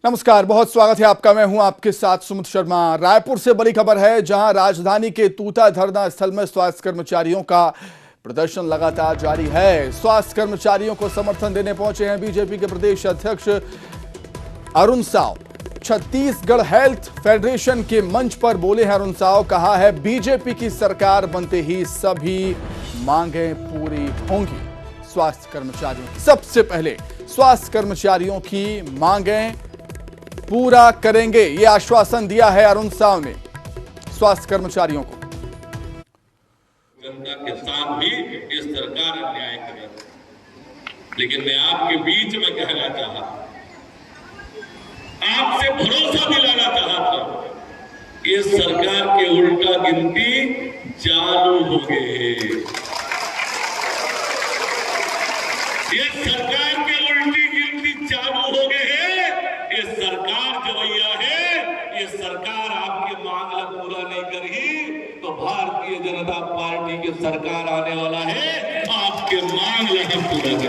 नमस्कार, बहुत स्वागत है आपका। मैं हूं आपके साथ सुमित शर्मा। रायपुर से बड़ी खबर है, जहां राजधानी के तूता धरना स्थल में स्वास्थ्य कर्मचारियों का प्रदर्शन लगातार जारी है। स्वास्थ्य कर्मचारियों को समर्थन देने पहुंचे हैं बीजेपी के प्रदेश अध्यक्ष अरुण साव। छत्तीसगढ़ हेल्थ फेडरेशन के मंच पर बोले हैं अरुण साव। कहा है बीजेपी की सरकार बनते ही सभी मांगें पूरी होंगी। स्वास्थ्य कर्मचारियों की सबसे पहले स्वास्थ्य कर्मचारियों की मांगें पूरा करेंगे, ये आश्वासन दिया है अरुण साव ने स्वास्थ्य कर्मचारियों को। जनता के साथ भी ये सरकार अन्याय कर रही है, लेकिन मैं आपके बीच में कहना चाहा, आपसे भरोसा दिलाना चाहता, ये सरकार के उल्टा गिनती चालू हो गए। ये सरकार के उल्टी गिनती चालू हो गए है। ये सरकार जो भैया है, ये सरकार आपके मांग पूरा नहीं करेगी तो भारतीय जनता पार्टी की सरकार आने वाला है, आपके मांग पूरा करेगी।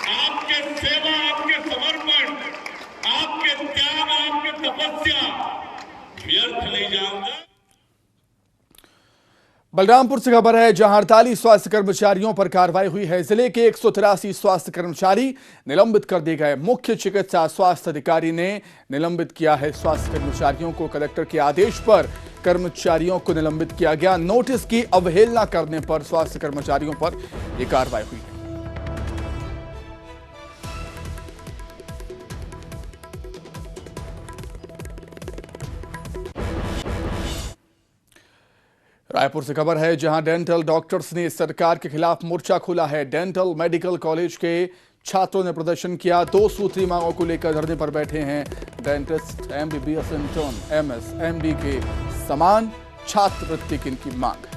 आपके सेवा, आपके समर्पण, आपके त्याग, आपके तपस्या व्यर्थ नहीं जाऊंगा। बलरामपुर से खबर है, जहां 48 स्वास्थ्य कर्मचारियों पर कार्रवाई हुई है। जिले के 183 स्वास्थ्य कर्मचारी निलंबित कर दिए गए। मुख्य चिकित्सा स्वास्थ्य अधिकारी ने निलंबित किया है स्वास्थ्य कर्मचारियों को। कलेक्टर के आदेश पर कर्मचारियों को निलंबित किया गया। नोटिस की अवहेलना करने पर स्वास्थ्य कर्मचारियों पर यह कार्रवाई हुई है। रायपुर से खबर है, जहां डेंटल डॉक्टर्स ने सरकार के खिलाफ मोर्चा खोला है। डेंटल मेडिकल कॉलेज के छात्रों ने प्रदर्शन किया। 2 सूत्री मांगों को लेकर धरने पर बैठे हैं dentist, MBBS intern, MS, MD के समान छात्रवृत्ति की इनकी मांग।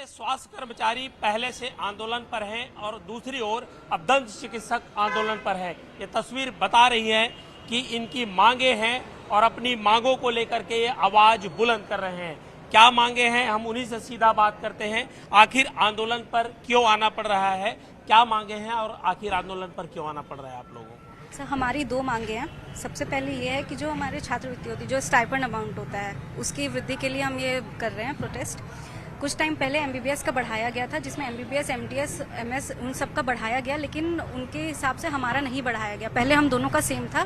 स्वास्थ्य कर्मचारी पहले से आंदोलन पर हैं और दूसरी ओर अब दंत चिकित्सक आंदोलन पर है। ये तस्वीर बता रही है कि इनकी मांगे हैं और अपनी मांगों को लेकर के ये आवाज बुलंद कर रहे हैं। क्या मांगे हैं, हम उन्हीं से सीधा बात करते हैं। आखिर आंदोलन पर क्यों आना पड़ रहा है, क्या मांगे हैं और आखिर आंदोलन पर क्यों आना पड़ रहा है आप लोगों को? सर, हमारी 2 मांगे हैं। सबसे पहले ये है कि जो हमारे छात्रवृत्ति होती है, जो स्टाइपेंड अमाउंट होता है, उसकी वृद्धि के लिए हम ये कर रहे हैं प्रोटेस्ट। कुछ टाइम पहले एमबीबीएस का बढ़ाया गया था, जिसमें एमबीबीएस, एमटीएस, एमएस उन सब का बढ़ाया गया, लेकिन उनके हिसाब से हमारा नहीं बढ़ाया गया। पहले हम दोनों का सेम था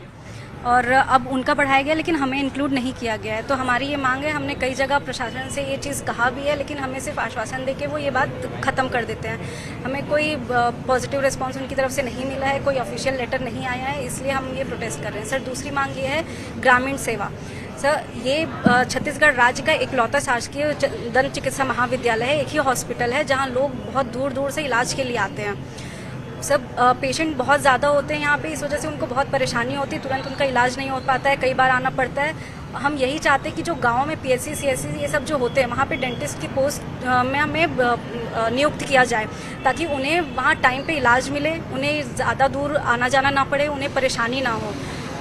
और अब उनका बढ़ाया गया, लेकिन हमें इंक्लूड नहीं किया गया है। तो हमारी ये मांग है, हमने कई जगह प्रशासन से ये चीज़ कहा भी है, लेकिन हमें सिर्फ आश्वासन देके वो ये बात ख़त्म कर देते हैं। हमें कोई पॉजिटिव रिस्पांस उनकी तरफ से नहीं मिला है, कोई ऑफिशियल लेटर नहीं आया है, इसलिए हम ये प्रोटेस्ट कर रहे हैं। सर, दूसरी मांग ये है ग्रामीण सेवा। सर, ये छत्तीसगढ़ राज्य का इकलौता शासकीय दंत चिकित्सा महाविद्यालय है। एक ही हॉस्पिटल है जहां लोग बहुत दूर दूर से इलाज के लिए आते हैं। सब पेशेंट बहुत ज़्यादा होते हैं यहाँ पे, इस वजह से उनको बहुत परेशानी होती है, तुरंत उनका इलाज नहीं हो पाता है, कई बार आना पड़ता है। हम यही चाहते हैं कि जो गाँव में पीएचसी, सीएचसी ये सब जो होते हैं, वहाँ पे डेंटिस्ट की पोस्ट में हमें नियुक्त किया जाए, ताकि उन्हें वहाँ टाइम पे इलाज मिले, उन्हें ज़्यादा दूर आना जाना ना पड़े, उन्हें परेशानी ना हो,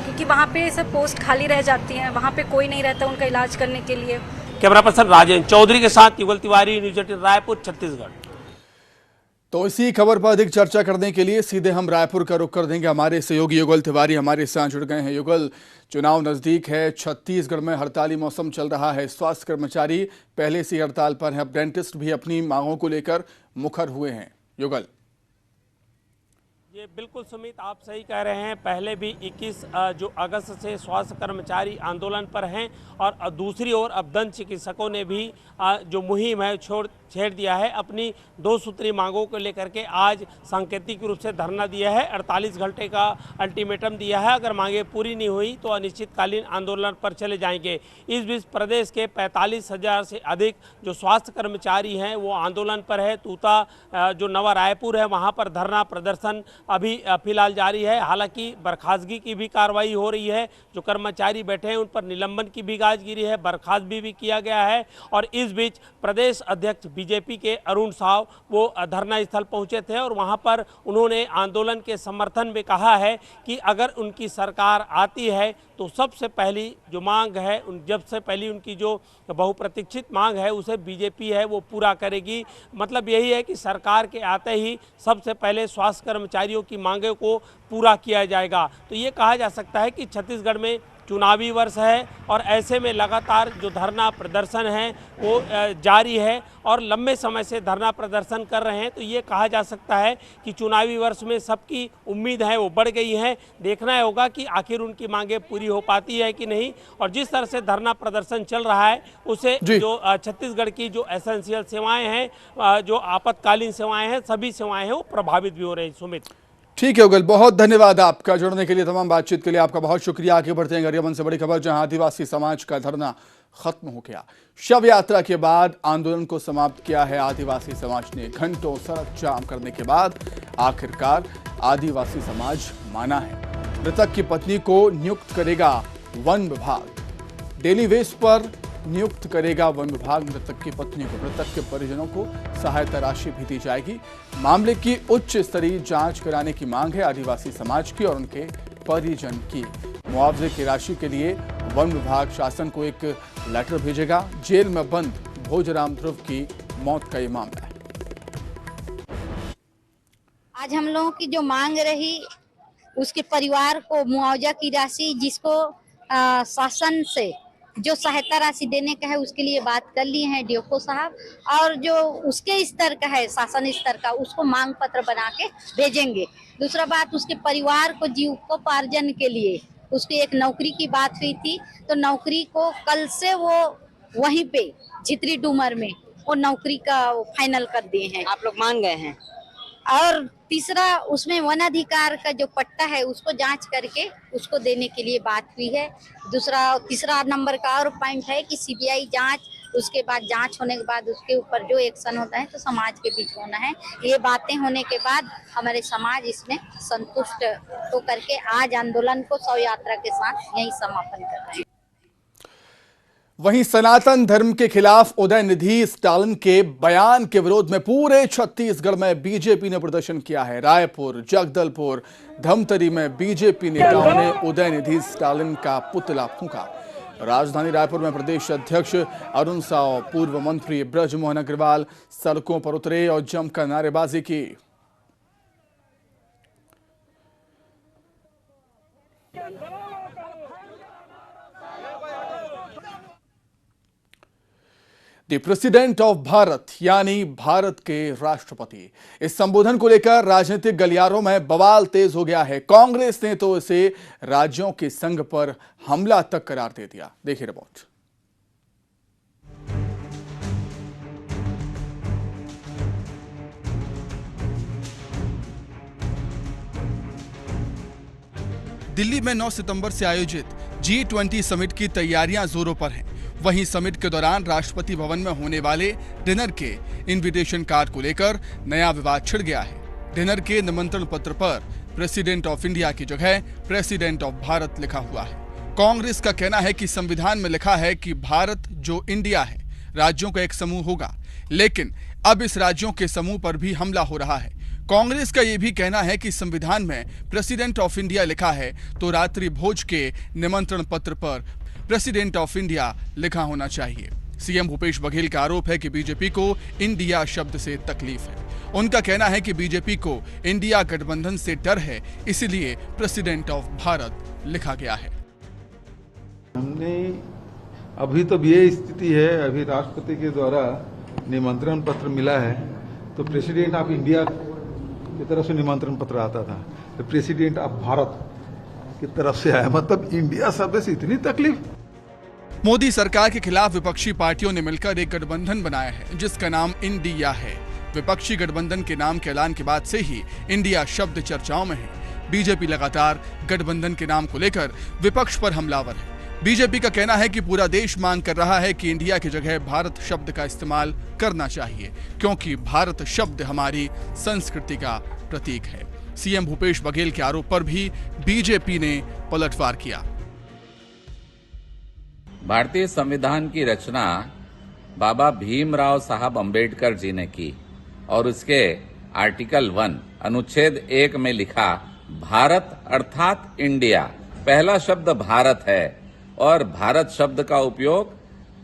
क्योंकि वहाँ पे सब पोस्ट खाली रह जाती हैं, वहाँ पे कोई नहीं रहता उनका इलाज करने के लिए। कैमरा पर्सन राजेंद्र चौधरी के साथ युगल तिवारी, न्यूज 18 रायपुर, छत्तीसगढ़। तो इसी खबर पर अधिक चर्चा करने के लिए सीधे हम रायपुर का रुख कर देंगे। हमारे सहयोगी युगल तिवारी हमारे साथ जुड़ गए हैं। युगल, चुनाव नजदीक है, छत्तीसगढ़ में हड़ताली मौसम चल रहा है। स्वास्थ्य कर्मचारी पहले से हड़ताल पर हैं, अब डेंटिस्ट भी अपनी मांगों को लेकर मुखर हुए हैं। युगल, ये बिल्कुल सुमित, आप सही कह रहे हैं। पहले भी 21 जो अगस्त से स्वास्थ्य कर्मचारी आंदोलन पर हैं और दूसरी ओर अब दंत चिकित्सकों ने भी जो मुहिम है छेड़ दिया है। अपनी 2 सूत्री मांगों को लेकर के आज सांकेतिक रूप से धरना दिया है, 48 घंटे का अल्टीमेटम दिया है। अगर मांगे पूरी नहीं हुई तो अनिश्चितकालीन आंदोलन पर चले जाएंगे। इस बीच प्रदेश के 45,000 से अधिक जो स्वास्थ्य कर्मचारी हैं वो आंदोलन पर है। तूता जो नवा रायपुर है वहाँ पर धरना प्रदर्शन अभी फिलहाल जारी है। हालांकि बर्खास्तगी की भी कार्रवाई हो रही है, जो कर्मचारी बैठे हैं उन पर निलंबन की भी गाज गिरी है, बर्खास्त भी किया गया है। और इस बीच प्रदेश अध्यक्ष बीजेपी के अरुण साव वो धरना स्थल पहुंचे थे और वहां पर उन्होंने आंदोलन के समर्थन में कहा है कि अगर उनकी सरकार आती है तो सबसे पहली जो मांग है जब से पहली उनकी जो बहुप्रतीक्षित मांग है उसे बीजेपी है वो पूरा करेगी। मतलब यही है कि सरकार के आते ही सबसे पहले स्वास्थ्य कर्मचारियों की मांगों को पूरा किया जाएगा। तो ये कहा जा सकता है कि छत्तीसगढ़ में चुनावी वर्ष है और ऐसे में लगातार जो धरना प्रदर्शन है वो जारी है और लंबे समय से धरना प्रदर्शन कर रहे हैं। तो ये कहा जा सकता है कि चुनावी वर्ष में सबकी उम्मीद है वो बढ़ गई है। देखना होगा कि आखिर उनकी मांगें पूरी हो पाती है कि नहीं। और जिस तरह से धरना प्रदर्शन चल रहा है उसे जो छत्तीसगढ़ की जो एसेंशियल सेवाएं हैं, जो आपातकालीन सेवाएं हैं, सभी सेवाएं हैं वो प्रभावित भी हो रही। सुमित, ठीक है उगल, बहुत धन्यवाद आपका जुड़ने के लिए, तमाम बातचीत के लिए आपका बहुत शुक्रिया। आगे बढ़ते हैं गरियाबंद से बड़ी खबर, जहां आदिवासी समाज का धरना खत्म हो गया। शव यात्रा के बाद आंदोलन को समाप्त किया है आदिवासी समाज ने। घंटों सड़क जाम करने के बाद आखिरकार आदिवासी समाज माना है। मृतक की पत्नी को नियुक्त करेगा वन विभाग। डेली वेज पर नियुक्त करेगा वन विभाग मृतक की पत्नी को। मृतक के परिजनों को सहायता राशि भी दी जाएगी। मामले की उच्च स्तरीय जांच कराने की मांग है आदिवासी समाज की और उनके परिजन की। मुआवजे की राशि के लिए वन विभाग शासन को एक लेटर भेजेगा। जेल में बंद भोजराम ध्रुव की मौत का ये मामला है। आज हम लोगों की जो मांग रही उसके परिवार को मुआवजा की राशि, जिसको शासन से जो सहायता राशि देने का है उसके लिए बात कर लिए हैं डीओपो साहब, और जो उसके स्तर का है शासन स्तर का उसको मांग पत्र बना के भेजेंगे। दूसरा बात, उसके परिवार को जीविकोपार्जन के लिए उसकी एक नौकरी की बात हुई थी, तो नौकरी को कल से वो वहीं पे झित्री डूमर में वो नौकरी का फाइनल कर दिए हैं, आप लोग मान गए हैं। और तीसरा, उसमें वन अधिकार का जो पट्टा है उसको जांच करके उसको देने के लिए बात हुई है। तीसरा नंबर का और पॉइंट है कि सीबीआई जांच, उसके बाद जांच होने के बाद उसके ऊपर जो एक्शन होता है तो समाज के बीच होना है। ये बातें होने के बाद हमारे समाज इसमें संतुष्ट होकर के आज आंदोलन को शव यात्रा के साथ यही समापन कर रहे हैं। वहीं सनातन धर्म के खिलाफ उदयनिधि स्टालिन के बयान के विरोध में पूरे छत्तीसगढ़ में बीजेपी ने प्रदर्शन किया है। रायपुर, जगदलपुर, धमतरी में बीजेपी नेताओं ने उदयनिधि स्टालिन का पुतला फूंका। राजधानी रायपुर में प्रदेश अध्यक्ष अरुण साव, पूर्व मंत्री ब्रजमोहन अग्रवाल सड़कों पर उतरे और जमकर नारेबाजी की। द प्रेसिडेंट ऑफ भारत यानी भारत के राष्ट्रपति, इस संबोधन को लेकर राजनीतिक गलियारों में बवाल तेज हो गया है। कांग्रेस ने तो इसे राज्यों के संघ पर हमला तक करार दे दिया। देखिए रिपोर्ट। दिल्ली में 9 सितंबर से आयोजित G20 समिट की तैयारियां जोरों पर हैं। वहीं समिट के दौरान राष्ट्रपति भवन में होने वाले डिनर के इनविटेशन कार्ड को लेकर नया विवाद छिड़ गया है। डिनर के निमंत्रण पत्र पर प्रेसिडेंट ऑफ इंडिया की जगह प्रेसिडेंट ऑफ भारत लिखा हुआ है। कांग्रेस का कहना है कि संविधान में लिखा है कि भारत जो इंडिया है राज्यों का एक समूह होगा, लेकिन अब इस राज्यों के समूह पर भी हमला हो रहा है। कांग्रेस का यह भी कहना है कि संविधान में प्रेसिडेंट ऑफ इंडिया लिखा है तो रात्रि भोज के निमंत्रण पत्र पर प्रेसिडेंट ऑफ इंडिया लिखा होना चाहिए। सीएम भूपेश बघेल का आरोप है कि बीजेपी को इंडिया शब्द से तकलीफ है। उनका कहना है कि बीजेपी को इंडिया गठबंधन से डर है, इसलिए प्रेसिडेंट ऑफ भारत लिखा गया है। हमने अभी तो ये स्थिति है, अभी राष्ट्रपति के द्वारा निमंत्रण पत्र मिला है तो प्रेसिडेंट ऑफ इंडिया की तरफ से निमंत्रण पत्र आता था, तो प्रेसिडेंट ऑफ भारत की तरफ से आया, मतलब इंडिया शब्द से इतनी तकलीफ। मोदी सरकार के खिलाफ विपक्षी पार्टियों ने मिलकर एक गठबंधन बनाया है जिसका नाम इंडिया है। विपक्षी गठबंधन के नाम के ऐलान के बाद से ही इंडिया शब्द चर्चाओं में है। बीजेपी लगातार गठबंधन के नाम को लेकर विपक्ष पर हमलावर है। बीजेपी का कहना है कि पूरा देश मांग कर रहा है कि इंडिया की जगह भारत शब्द का इस्तेमाल करना चाहिए, क्योंकि भारत शब्द हमारी संस्कृति का प्रतीक है। सीएम भूपेश बघेल के आरोप पर भी बीजेपी ने पलटवार किया। भारतीय संविधान की रचना बाबा भीमराव साहब अंबेडकर जी ने की और उसके आर्टिकल 1 अनुच्छेद 1 में लिखा, भारत अर्थात इंडिया। पहला शब्द भारत है और भारत शब्द का उपयोग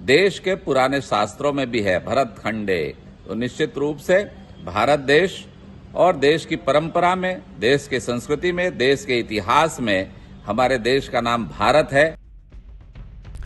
देश के पुराने शास्त्रों में भी है, भरत खंडे। तो निश्चित रूप से भारत देश और देश की परंपरा में, देश की संस्कृति में, देश के इतिहास में हमारे देश का नाम भारत है।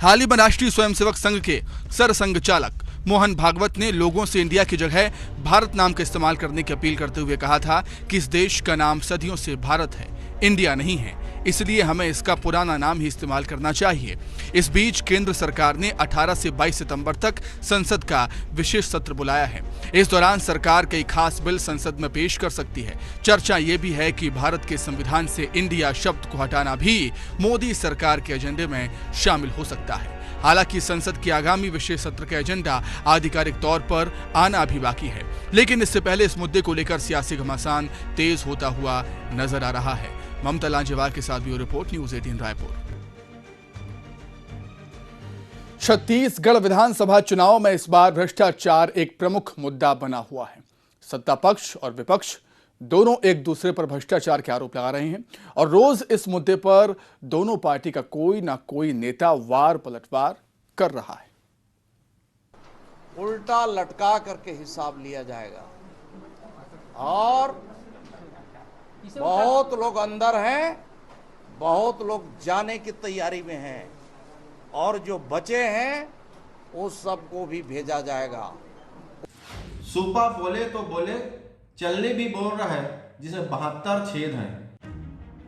हाल ही में राष्ट्रीय स्वयंसेवक संघ के सरसंघ चालक मोहन भागवत ने लोगों से इंडिया की जगह भारत नाम का इस्तेमाल करने की अपील करते हुए कहा था कि इस देश का नाम सदियों से भारत है, इंडिया नहीं है, इसलिए हमें इसका पुराना नाम ही इस्तेमाल करना चाहिए। इस बीच केंद्र सरकार ने 18 से 22 सितंबर तक संसद का विशेष सत्र बुलाया है। इस दौरान सरकार कई खास बिल संसद में पेश कर सकती है। चर्चा ये भी है कि भारत के संविधान से इंडिया शब्द को हटाना भी मोदी सरकार के एजेंडे में शामिल हो सकता है। हालांकि संसद के आगामी विशेष सत्र का एजेंडा आधिकारिक तौर पर आना अभी बाकी है, लेकिन इससे पहले इस मुद्दे को लेकर सियासी घमासान तेज होता हुआ नजर आ रहा है। ममता लांजेवाल के साथ bureau report, news 18 Raipur. Chhattisgarh विधानसभा चुनाव में इस बार भ्रष्टाचार एक प्रमुख मुद्दा बना हुआ है। सत्ता पक्ष और विपक्ष दोनों एक दूसरे पर भ्रष्टाचार के आरोप लगा रहे हैं और रोज इस मुद्दे पर दोनों पार्टी का कोई ना कोई नेता वार पलटवार कर रहा है। उल्टा लटका करके हिसाब लिया जाएगा और बहुत लोग अंदर हैं, बहुत लोग जाने की तैयारी में हैं और जो बचे हैं उस सबको भी भेजा जाएगा। सूपा बोले तो बोले, चलने भी बोल रहा है, जिसमें 72 छेद हैं।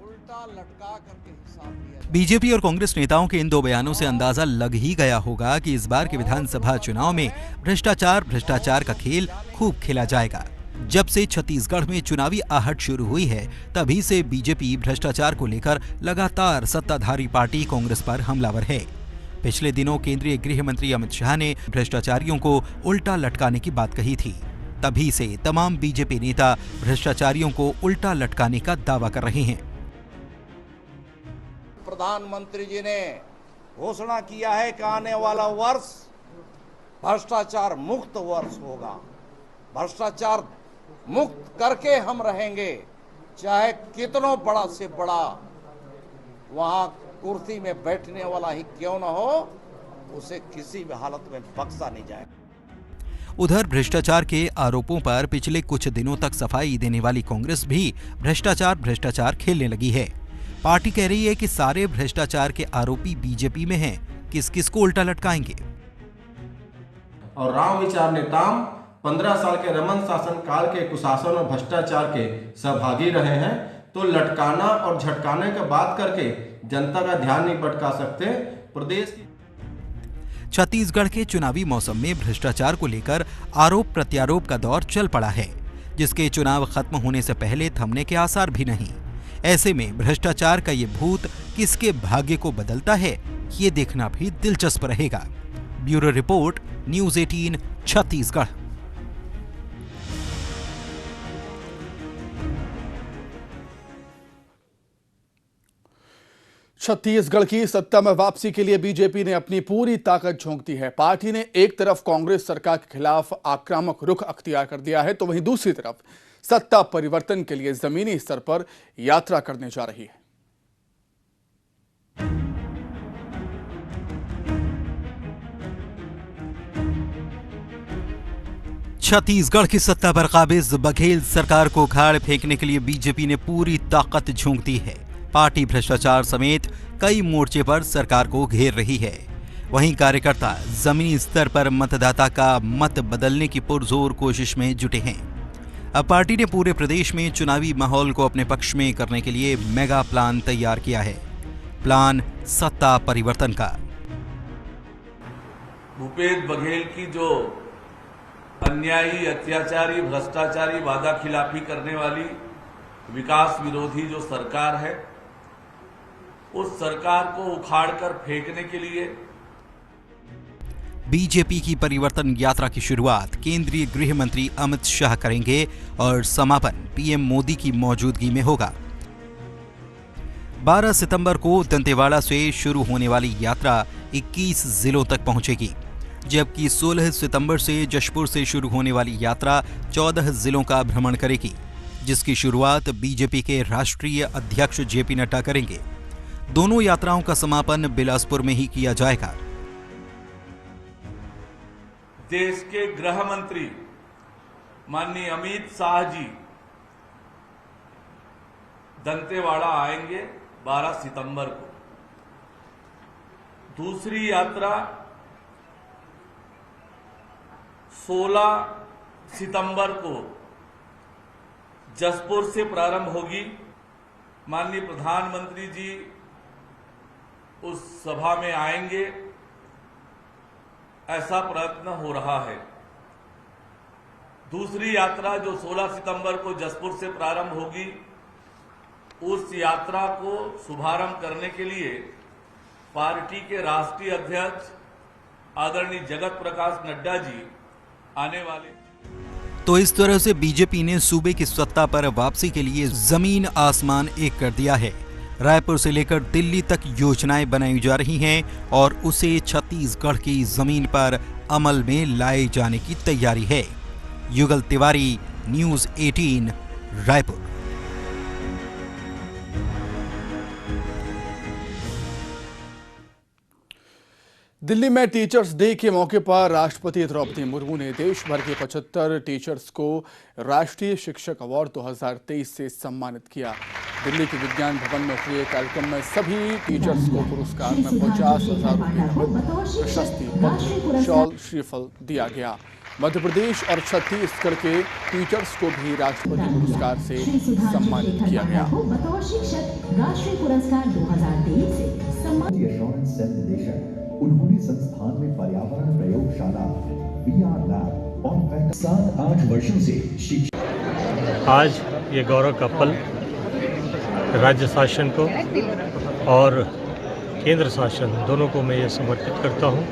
उल्टा लटका करके हिसाब लिया। बीजेपी और कांग्रेस नेताओं के इन दो बयानों से अंदाजा लग ही गया होगा कि इस बार के विधानसभा चुनाव में भ्रष्टाचार का खेल खूब खेला जाएगा। जब से छत्तीसगढ़ में चुनावी आहट शुरू हुई है, तभी से बीजेपी भ्रष्टाचार को लेकर लगातार सत्ताधारी पार्टी कांग्रेस पर हमलावर है। पिछले दिनों केंद्रीय गृह मंत्री अमित शाह ने भ्रष्टाचारियों को उल्टा लटकाने की बात कही थी। तभी से तमाम बीजेपी नेता भ्रष्टाचारियों को उल्टा लटकाने का दावा कर रहे हैं। प्रधानमंत्री जी ने घोषणा किया है कि आने वाला वर्ष भ्रष्टाचार मुक्त वर्ष होगा। भ्रष्टाचार मुक्त करके हम रहेंगे, चाहे कितना बड़ा से बड़ा वहां कुर्सी में बैठने वाला ही क्यों न हो, उसे किसी भी हालत में बख्शा नहीं जाएगा। उधर भ्रष्टाचार के आरोपों पर पिछले कुछ दिनों तक सफाई देने वाली कांग्रेस भी भ्रष्टाचार खेलने लगी है। पार्टी कह रही है कि सारे भ्रष्टाचार के आरोपी बीजेपी में हैं, किस किस को उल्टा लटकाएंगे। और राम विचार नेताम 15 साल के रमन शासन काल के कुशासन और भ्रष्टाचार के सहभागी रहे हैं, तो लटकाना और झटकाने का बात करके जनता का ध्यान नहीं भटका सकते। प्रदेश की छत्तीसगढ़ के चुनावी मौसम में भ्रष्टाचार को लेकर आरोप प्रत्यारोप का दौर चल पड़ा है, जिसके चुनाव खत्म होने से पहले थमने के आसार भी नहीं। ऐसे में भ्रष्टाचार का ये भूत किसके भाग्य को बदलता है, ये देखना भी दिलचस्प रहेगा। Bureau report, news 18 Chhattisgarh. Chhattisgarh की सत्ता में वापसी के लिए बीजेपी ने अपनी पूरी ताकत झोंक दी है। पार्टी ने एक तरफ कांग्रेस सरकार के खिलाफ आक्रामक रुख अख्तियार कर दिया है, तो वहीं दूसरी तरफ सत्ता परिवर्तन के लिए जमीनी स्तर पर यात्रा करने जा रही है। छत्तीसगढ़ की सत्ता पर काबिज बघेल सरकार को उखाड़ फेंकने के लिए बीजेपी ने पूरी ताकत झोंक दी है। पार्टी भ्रष्टाचार समेत कई मोर्चे पर सरकार को घेर रही है। वहीं कार्यकर्ता जमीनी स्तर पर मतदाता का मत बदलने की पुरजोर कोशिश में जुटे हैं। अब पार्टी ने पूरे प्रदेश में चुनावी माहौल को अपने पक्ष में करने के लिए मेगा प्लान तैयार किया है। प्लान सत्ता परिवर्तन का। भूपेश बघेल की जो अन्यायी, अत्याचारी, भ्रष्टाचारी, वादा खिलाफी करने वाली, विकास विरोधी जो सरकार है, उस सरकार को उखाड़कर फेंकने के लिए बीजेपी की परिवर्तन यात्रा की शुरुआत केंद्रीय गृह मंत्री अमित शाह करेंगे और समापन पीएम मोदी की मौजूदगी में होगा। 12 सितंबर को दंतेवाड़ा से शुरू होने वाली यात्रा 21 जिलों तक पहुंचेगी। जबकि 16 सितंबर से जशपुर से शुरू होने वाली यात्रा 14 जिलों का भ्रमण करेगी, जिसकी शुरुआत बीजेपी के राष्ट्रीय अध्यक्ष जेपी नड्डा करेंगे। दोनों यात्राओं का समापन बिलासपुर में ही किया जाएगा। देश के गृह मंत्री माननीय अमित शाह जी दंतेवाड़ा आएंगे 12 सितंबर को। दूसरी यात्रा 16 सितंबर को जशपुर से प्रारंभ होगी। माननीय प्रधानमंत्री जी उस सभा में आएंगे, ऐसा प्रयत्न हो रहा है। दूसरी यात्रा जो 16 सितंबर को जशपुर से प्रारंभ होगी, उस यात्रा को शुभारंभ करने के लिए पार्टी के राष्ट्रीय अध्यक्ष आदरणीय जगत प्रकाश नड्डा जी आने वाले। तो इस तरह से बीजेपी ने सूबे की सत्ता पर वापसी के लिए जमीन आसमान एक कर दिया है। रायपुर से लेकर दिल्ली तक योजनाएं बनाई जा रही हैं और उसे छत्तीसगढ़ की जमीन पर अमल में लाए जाने की तैयारी है। युगल तिवारी, न्यूज़ 18, रायपुर। दिल्ली में टीचर्स डे के मौके पर राष्ट्रपति द्रौपदी मुर्मू ने देश भर के 75 टीचर्स को राष्ट्रीय शिक्षक अवार्ड 2023 से सम्मानित किया। दिल्ली के विज्ञान भवन में हुए कार्यक्रम में सभी टीचर्स को पुरस्कार में 50,000 रुपये नकद, प्रशस्ति पत्र, शॉल, श्रीफल दिया गया। मध्य प्रदेश और छत्तीसगढ़ के टीचर्स को भी राष्ट्रपति पुरस्कार से सम्मानित किया गया। राष्ट्रीय पुरस्कार 2023 से सम्मानित। उन्होंने संस्थान में पर्यावरण प्रयोगशाला, VR लैब और 7-8 वर्षों से शिक्षा। आज ये गौरव का पल राज्य शासन को और केंद्र शासन दोनों को मैं ये समर्पित करता हूँ।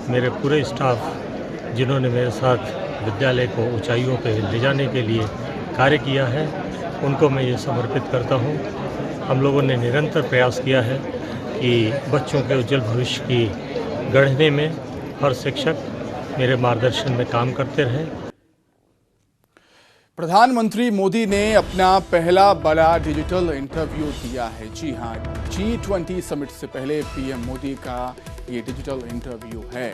मेरे पूरे स्टाफ जिन्होंने मेरे साथ विद्यालय को ऊंचाइयों पे ले जाने के लिए कार्य किया है, उनको मैं ये समर्पित करता हूँ। हम लोगों ने निरंतर प्रयास किया है कि बच्चों के उज्जवल भविष्य की गढ़ने में हर शिक्षक मेरे मार्गदर्शन में काम करते रहे। प्रधानमंत्री मोदी ने अपना पहला बड़ा डिजिटल इंटरव्यू दिया है। जी हां, G20 समिट से पहले पीएम मोदी का ये डिजिटल इंटरव्यू है।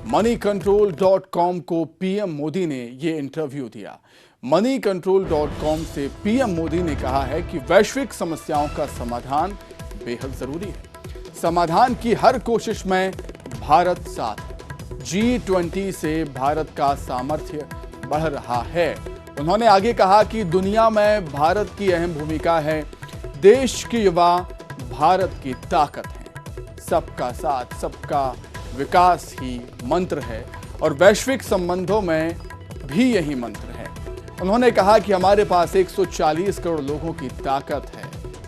moneycontrol.com को पीएम मोदी ने ये इंटरव्यू दिया। moneycontrol.com से पीएम मोदी ने कहा है कि वैश्विक समस्याओं का समाधान बेहद जरूरी है। समाधान की हर कोशिश में भारत साथ है। G20 से भारत का सामर्थ्य बढ़ रहा है। उन्होंने आगे कहा कि दुनिया में भारत की अहम भूमिका है। देश के युवा भारत की ताकत हैं। सबका साथ, सबका विकास ही मंत्र है और वैश्विक संबंधों में भी यही मंत्र है। उन्होंने कहा कि हमारे पास 140 करोड़ लोगों की ताकत है।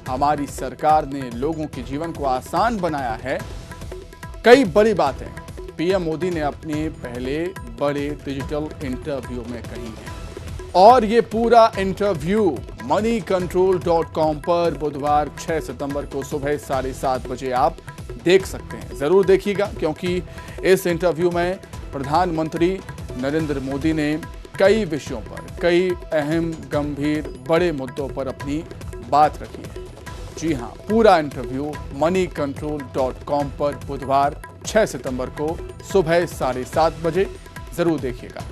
हमारी सरकार ने लोगों के जीवन को आसान बनाया है। कई बड़ी बातें पीएम मोदी ने अपने पहले बड़े डिजिटल इंटरव्यू में कही हैं और ये पूरा इंटरव्यू moneycontrol.com पर बुधवार 6 सितंबर को सुबह 7:30 बजे आप देख सकते हैं। जरूर देखिएगा, क्योंकि इस इंटरव्यू में प्रधानमंत्री नरेंद्र मोदी ने कई विषयों पर, कई अहम, गंभीर, बड़े मुद्दों पर अपनी बात रखी है। जी हां, पूरा इंटरव्यू moneycontrol.com पर बुधवार 6 सितंबर को सुबह 7:30 बजे जरूर देखिएगा।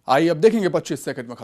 आइए अब देखेंगे 25 सेकंड में खबर।